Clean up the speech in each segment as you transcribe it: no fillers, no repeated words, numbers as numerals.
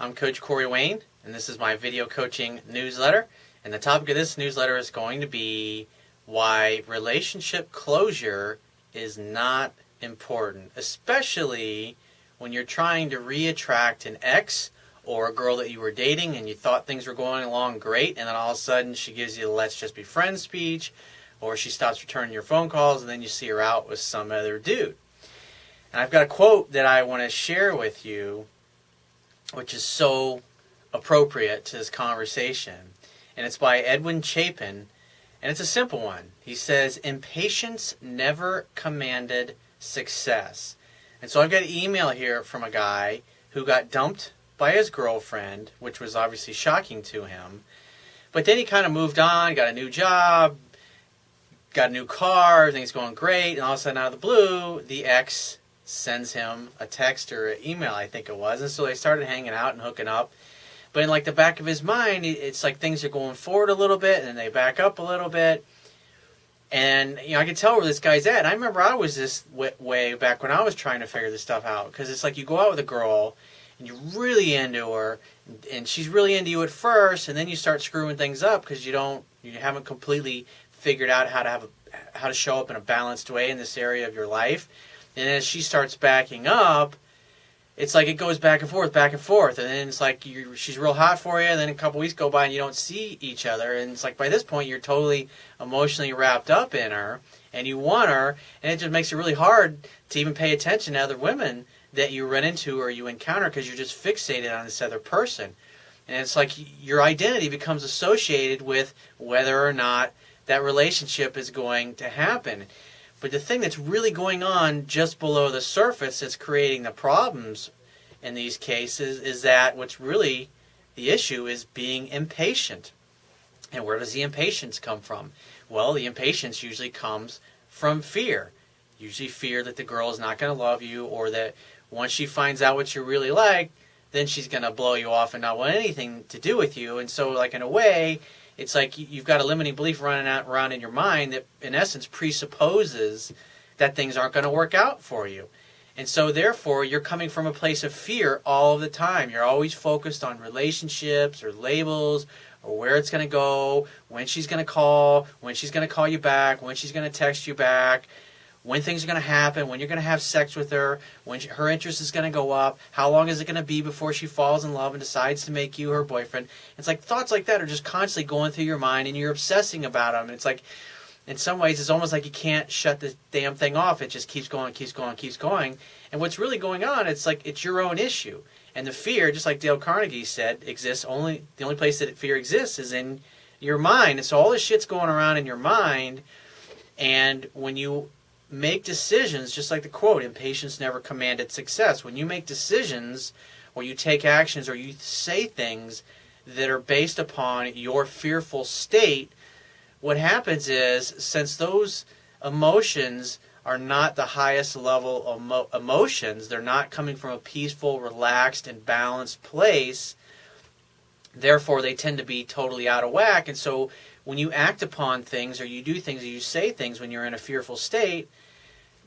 I'm Coach Corey Wayne, and this is my video coaching newsletter. And the topic of this newsletter is going to be why relationship closure is not important, especially when you're trying to reattract an ex or a girl that you were dating and you thought things were going along great, and then all of a sudden she gives you the let's just be friends speech, or she stops returning your phone calls, and then you see her out with some other dude. And I've got a quote that I want to share with you, which is so appropriate to this conversation. And it's by Edwin Chapin, and it's a simple one. He says, "Impatience never commanded success." And so I've got an email here from a guy who got dumped by his girlfriend, which was obviously shocking to him. But then he kind of moved on, got a new job, got a new car, everything's going great, and all of a sudden out of the blue, the ex sends him a text or an email, I think it was, and so they started hanging out and hooking up. But in like the back of his mind, it's like things are going forward a little bit, and then they back up a little bit. And I can tell where this guy's at. And I remember I was this way back when I was trying to figure this stuff out, because it's like you go out with a girl, and you're really into her, and she's really into you at first, and then you start screwing things up because you haven't completely figured out how to show up in a balanced way in this area of your life. And as she starts backing up, it's like it goes back and forth, and then it's like she's real hot for you, and then a couple weeks go by and you don't see each other, and it's like by this point you're totally emotionally wrapped up in her, and you want her, and it just makes it really hard to even pay attention to other women that you run into or you encounter because you're just fixated on this other person. And it's like your identity becomes associated with whether or not that relationship is going to happen. But the thing that's really going on just below the surface that's creating the problems in these cases is that what's really the issue is being impatient. And where does the impatience come from? Well, the impatience usually comes from fear. Usually fear that the girl is not going to love you, or that once she finds out what you really like, then she's going to blow you off and not want anything to do with you. And so, like, in a way, it's like you've got a limiting belief running around in your mind that, in essence, presupposes that things aren't going to work out for you. And so, therefore, you're coming from a place of fear all of the time. You're always focused on relationships or labels or where it's going to go, when she's going to call you back, when she's going to text you back, when things are going to happen, when you're going to have sex with her, when her interest is going to go up, how long is it going to be before she falls in love and decides to make you her boyfriend. It's like thoughts like that are just constantly going through your mind, and you're obsessing about them. And it's like, in some ways, it's almost like you can't shut this damn thing off. It just keeps going. And what's really going on, it's like it's your own issue. And the fear, just like Dale Carnegie said, the only place that fear exists is in your mind. And so all this shit's going around in your mind, and when you make decisions, just like the quote, "Impatience never commanded success." When you make decisions, or you take actions, or you say things that are based upon your fearful state, what happens is, since those emotions are not the highest level of emotions, they're not coming from a peaceful, relaxed, and balanced place, therefore they tend to be totally out of whack. And so when you act upon things, or you do things, or you say things when you're in a fearful state,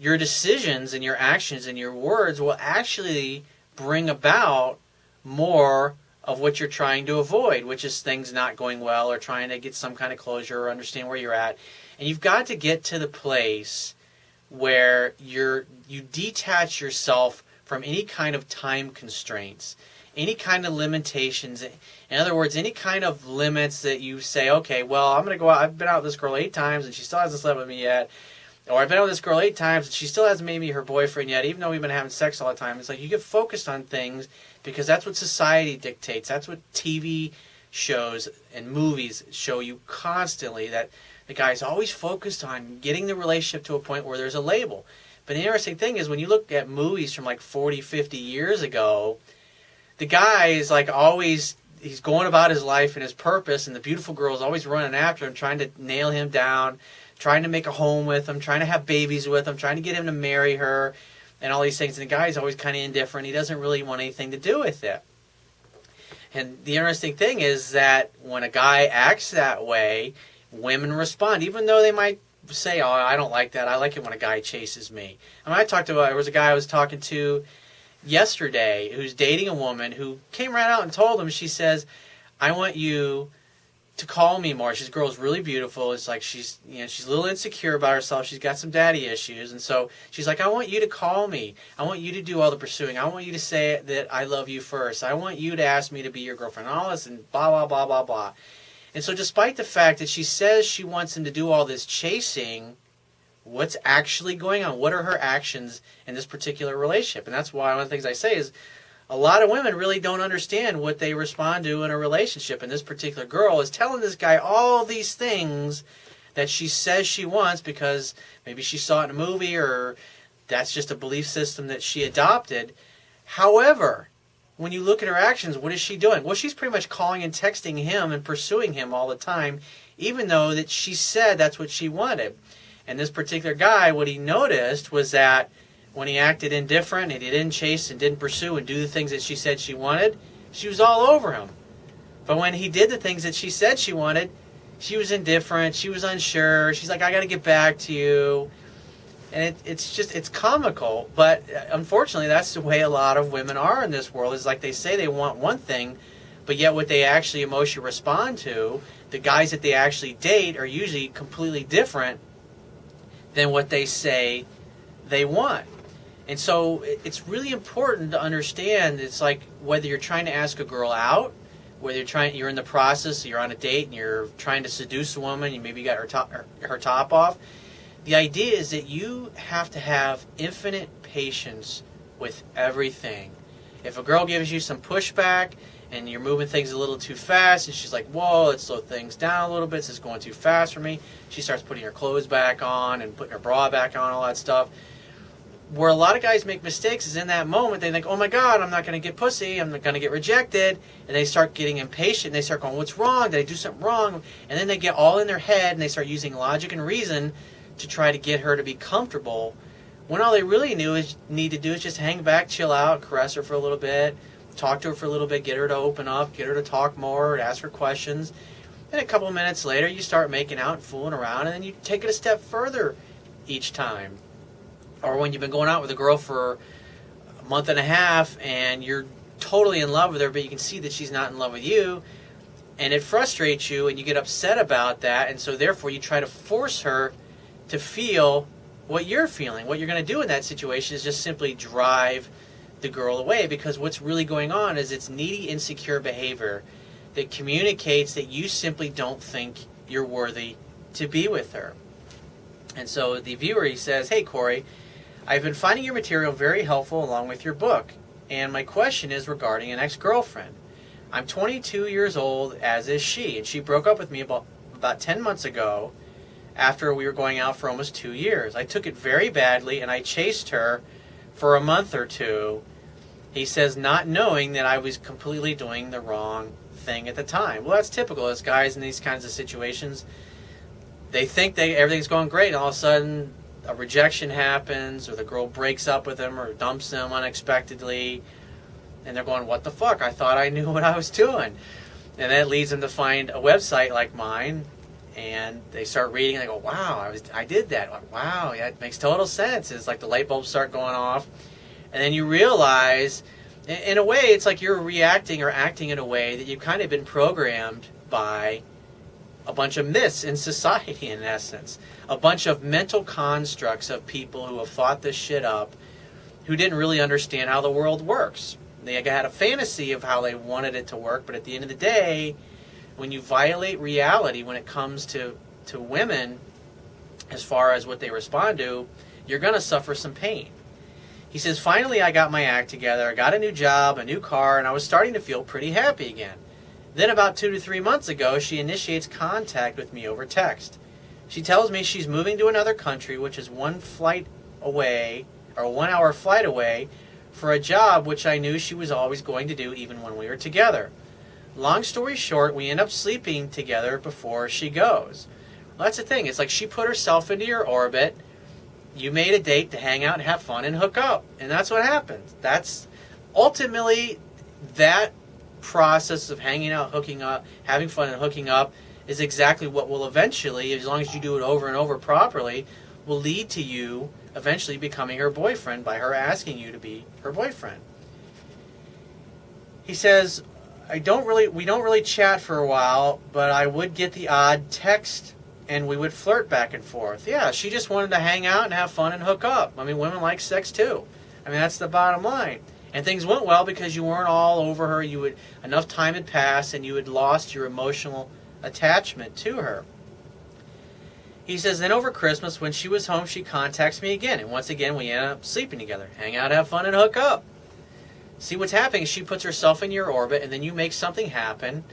your decisions and your actions and your words will actually bring about more of what you're trying to avoid, which is things not going well, or trying to get some kind of closure or understand where you're at. And you've got to get to the place where you detach yourself from any kind of time constraints, any kind of limitations. In other words, any kind of limits that you say, okay, well, I'm going to go out. I've been out with this girl 8 times and she still hasn't slept with me yet. Or I've been out with this girl 8 times and she still hasn't made me her boyfriend yet, even though we've been having sex all the time. It's like you get focused on things because that's what society dictates. That's what TV shows and movies show you constantly, that the guy's always focused on getting the relationship to a point where there's a label. But the interesting thing is, when you look at movies from like 40, 50 years ago, the guy is like always, he's going about his life and his purpose, and the beautiful girl is always running after him, trying to nail him down, trying to make a home with him, trying to have babies with him, trying to get him to marry her, and all these things. And the guy's always kind of indifferent. He doesn't really want anything to do with it. And the interesting thing is that when a guy acts that way, women respond, even though they might say, oh, I don't like that. I like it when a guy chases me. I mean, there was a guy I was talking to, yesterday who's dating a woman who came right out and told him, she says, I want you to call me more. This girl's really beautiful. It's like she's a little insecure about herself. She's got some daddy issues. And so she's like, I want you to call me. I want you to do all the pursuing. I want you to say that I love you first. I want you to ask me to be your girlfriend. All this and blah, blah, blah, blah, blah. And so despite the fact that she says she wants him to do all this chasing, what's actually going on? What are her actions in this particular relationship? And that's why one of the things I say is a lot of women really don't understand what they respond to in a relationship. And this particular girl is telling this guy all these things that she says she wants because maybe she saw it in a movie or that's just a belief system that she adopted. However, when you look at her actions, what is she doing? Well, she's pretty much calling and texting him and pursuing him all the time, even though that she said that's what she wanted. And this particular guy, what he noticed was that when he acted indifferent and he didn't chase and didn't pursue and do the things that she said she wanted, she was all over him. But when he did the things that she said she wanted, she was indifferent, she was unsure, she's like, I got to get back to you. And it's comical, but unfortunately that's the way a lot of women are in this world. Is like they say they want one thing, but yet what they actually emotionally respond to, the guys that they actually date are usually completely different than what they say they want. And so it's really important to understand, it's like whether you're trying to ask a girl out, whether you're in the process, you're on a date and you're trying to seduce a woman, you maybe got her top off. The idea is that you have to have infinite patience with everything. If a girl gives you some pushback and you're moving things a little too fast and she's like, whoa, let's slow things down a little bit, this is going too fast for me. She starts putting her clothes back on and putting her bra back on, all that stuff. Where a lot of guys make mistakes is in that moment, they think, oh my God, I'm not going to get pussy, I'm going to get rejected. And they start getting impatient, and they start going, what's wrong? Did I do something wrong? And then they get all in their head and they start using logic and reason to try to get her to be comfortable, when all they really need to do is just hang back, chill out, caress her for a little bit, talk to her for a little bit, get her to open up, get her to talk more, ask her questions. And a couple of minutes later, you start making out and fooling around, and then you take it a step further each time. Or when you've been going out with a girl for a month and a half, and you're totally in love with her, but you can see that she's not in love with you, and it frustrates you, and you get upset about that, and so therefore you try to force her to feel what you're feeling. What you're going to do in that situation is just simply drive the girl away, because what's really going on is it's needy, insecure behavior that communicates that you simply don't think you're worthy to be with her. And so the viewer, he says, hey Corey, I've been finding your material very helpful along with your book, and my question is regarding an ex-girlfriend. I'm 22 years old, as is she, and she broke up with me about 10 months ago after we were going out for almost 2 years. I took it very badly, and I chased her for a month or two, he says, not knowing that I was completely doing the wrong thing at the time. Well, that's typical as guys in these kinds of situations. They think everything's going great, and all of a sudden a rejection happens, or the girl breaks up with him or dumps him unexpectedly, and they're going, what the fuck? I thought I knew what I was doing. And that leads them to find a website like mine, and they start reading, and they go, wow, I did that. Like, wow, yeah, it makes total sense. It's like the light bulbs start going off, and then you realize, in a way, it's like you're reacting or acting in a way that you've kind of been programmed by a bunch of myths in society, in essence. A bunch of mental constructs of people who have thought this shit up, who didn't really understand how the world works. They had a fantasy of how they wanted it to work, but at the end of the day, when you violate reality when it comes to women, as far as what they respond to, you're going to suffer some pain. He says, finally I got my act together, I got a new job, a new car, and I was starting to feel pretty happy again. Then about 2 to 3 months ago, she initiates contact with me over text. She tells me she's moving to another country, which is 1 flight away, or a 1 hour flight away, for a job which I knew she was always going to do even when we were together. Long story short, we end up sleeping together before she goes. Well, that's the thing. It's like she put herself into your orbit. You made a date to hang out and have fun and hook up. And that's what happens. That's ultimately that process of hanging out, hooking up, having fun and hooking up is exactly what will eventually, as long as you do it over and over properly, will lead to you eventually becoming her boyfriend by her asking you to be her boyfriend. He says, we don't really chat for a while, but I would get the odd text and we would flirt back and forth. Yeah, she just wanted to hang out and have fun and hook up. I mean, women like sex too. I mean, that's the bottom line. And things went well because you weren't all over her. Enough time had passed and you had lost your emotional attachment to her. He says, then over Christmas, when she was home, she contacts me again. And once again, we end up sleeping together. Hang out, have fun, and hook up. See, what's happening is she puts herself in your orbit, and then you make something happen,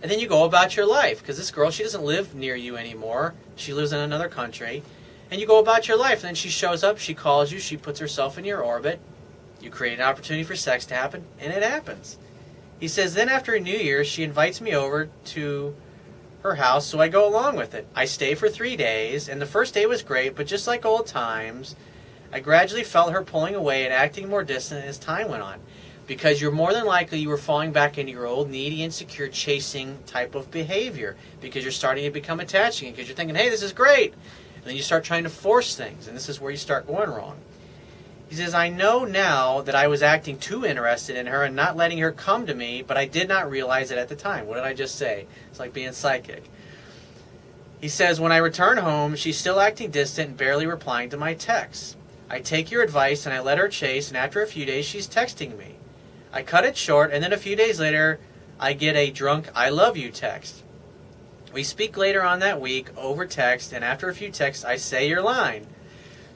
and then you go about your life. Because this girl, she doesn't live near you anymore. She lives in another country. And you go about your life, and then she shows up, she calls you, she puts herself in your orbit. You create an opportunity for sex to happen, and it happens. He says, then after New Year's, she invites me over to her house, so I go along with it. I stay for 3 days, and the first day was great, but just like old times, I gradually felt her pulling away and acting more distant as time went on. Because you're more than likely you were falling back into your old needy, insecure, chasing type of behavior. Because you're starting to become attaching, because you're thinking, hey, this is great. And then you start trying to force things, and this is where you start going wrong. He says, I know now that I was acting too interested in her and not letting her come to me, but I did not realize it at the time. What did I just say? It's like being psychic. He says, when I return home, she's still acting distant and barely replying to my texts. I take your advice and I let her chase, and after a few days, she's texting me. I cut it short, and then a few days later, I get a drunk I love you text. We speak later on that week over text, and after a few texts, I say your line.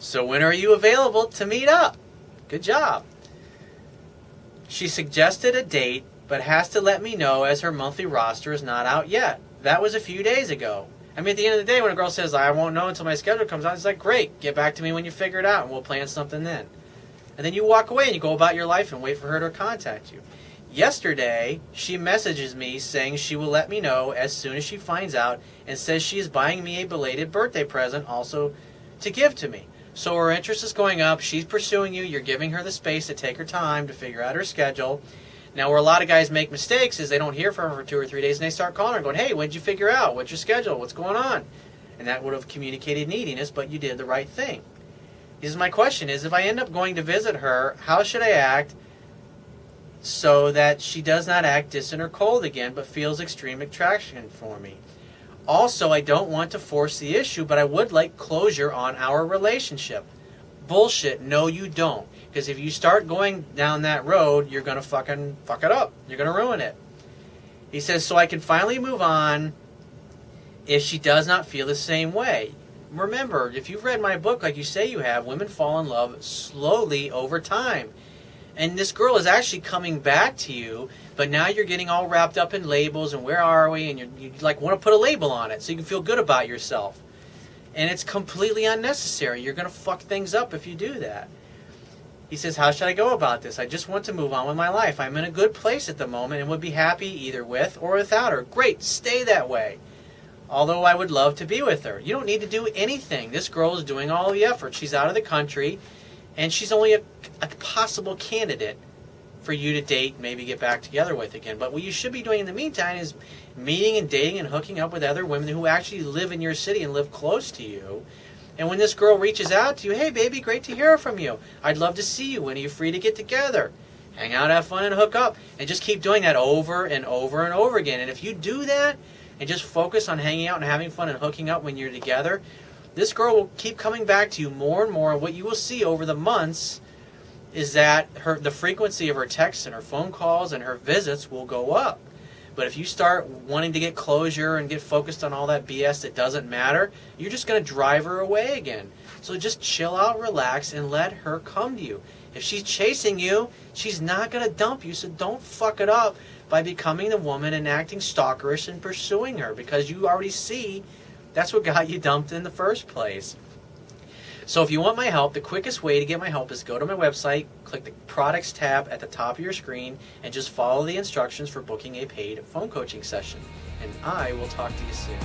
So when are you available to meet up? Good job. She suggested a date, but has to let me know as her monthly roster is not out yet. That was a few days ago. I mean, at the end of the day, when a girl says, I won't know until my schedule comes out, it's like, great, get back to me when you figure it out, and we'll plan something then. And then you walk away and you go about your life and wait for her to contact you. Yesterday, she messages me saying she will let me know as soon as she finds out and says she is buying me a belated birthday present also to give to me. So her interest is going up. She's pursuing you. You're giving her the space to take her time to figure out her schedule. Now, where a lot of guys make mistakes is they don't hear from her for 2 or 3 days and they start calling her going, hey, when did you figure out? What's your schedule? What's going on? And that would have communicated neediness, but you did the right thing. This is my question is, if I end up going to visit her, how should I act so that she does not act distant or cold again, but feels extreme attraction for me? Also, I don't want to force the issue, but I would like closure on our relationship. Bullshit. No, you don't. Because if you start going down that road, you're going to fucking fuck it up. You're going to ruin it. He says, so I can finally move on if she does not feel the same way. Remember, if you've read my book like you say you have, women fall in love slowly over time. And this girl is actually coming back to you, but now you're getting all wrapped up in labels and where are we, and you like want to put a label on it so you can feel good about yourself. And it's completely unnecessary. You're going to fuck things up if you do that. He says, how should I go about this? I just want to move on with my life. I'm in a good place at the moment and would be happy either with or without her. Great, stay that way. Although I would love to be with her. You don't need to do anything. This girl is doing all the effort. She's out of the country, and she's only a possible candidate for you to date, maybe get back together with again. But what you should be doing in the meantime is meeting and dating and hooking up with other women who actually live in your city and live close to you. And when this girl reaches out to you, hey, baby, great to hear from you. I'd love to see you. When are you free to get together? Hang out, have fun, and hook up. And just keep doing that over and over and over again. And if you do that and just focus on hanging out and having fun and hooking up when you're together, this girl will keep coming back to you more and more. And what you will see over the months is that the frequency of her texts and her phone calls and her visits will go up. But if you start wanting to get closure and get focused on all that BS that doesn't matter, you're just going to drive her away again. So just chill out, relax, and let her come to you. If she's chasing you, she's not going to dump you, so don't fuck it up by becoming the woman and acting stalkerish and pursuing her, because you already see that's what got you dumped in the first place. So if you want my help, the quickest way to get my help is go to my website, click the products tab at the top of your screen, and just follow the instructions for booking a paid phone coaching session. And I will talk to you soon.